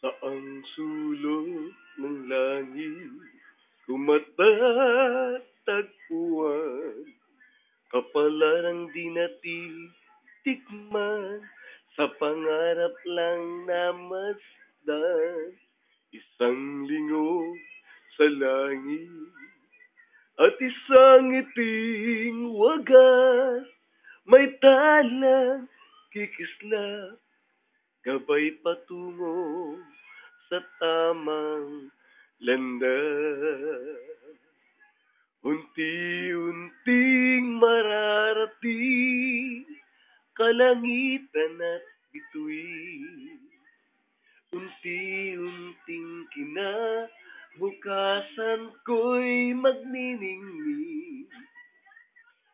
Saang sulok ng langit ko matatagpuan, kapalarang di natitikman, sa pangarap lang namasdan. Isang lingog sa langit at isang iting wagas, may talang kikislap, gabay patungo sa tamang landas. Unti-unting mararating kalangitan at bituin. Unti-unting kinabukasan ko'y magniningning.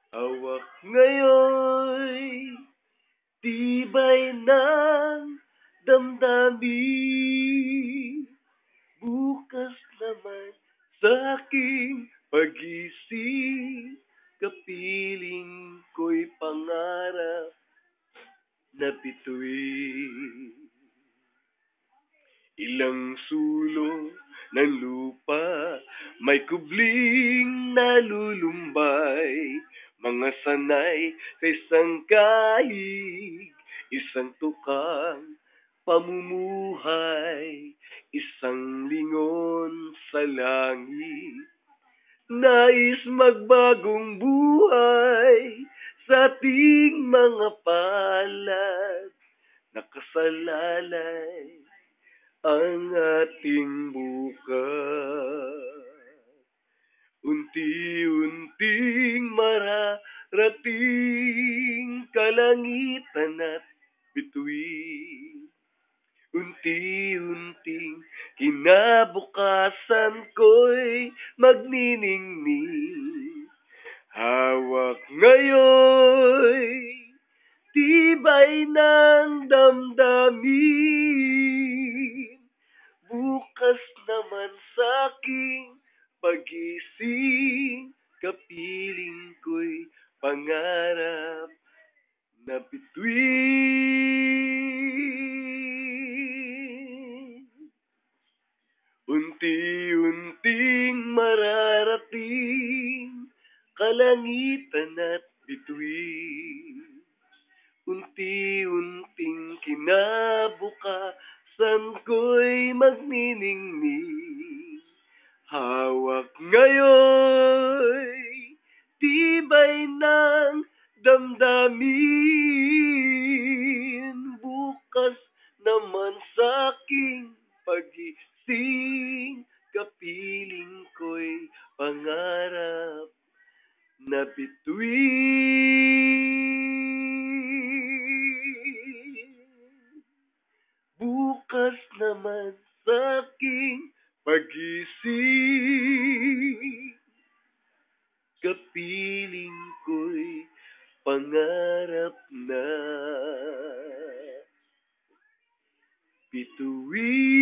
Hawak ngayon tibay ng damdamin. Bukas naman sa aking pag-isip, kapiling ko'y pangarap na bituin. Ilang sulong ng lupa, may kubling nalulumbay, mga sanay sa isang kahig, isang tukang pamumuhay, isang lingon sa langit. Nais magbagong buhay sa ating mga palad, nakasalalay ang ating bukas. Unti-unting mararating kalangitan at bituin. Unti-unting kinabukasan ko'y magniningning. Hawak ngayon tibay ng damdamin. Bukas naman sa aking pag-ising, kapiling ko'y pangarap na bituin. Unti-unting mararating kalangitan at bituin. Unti-unting kinabukasan ko'y magniningning. Hawak ngayon tibay ng damdamin. Bukas naman sa aking pag-ising, kapiling ko'y pangarap na bituin. Bukas naman sa aking pag-ising, kapiling ko'y pangarap na bituin.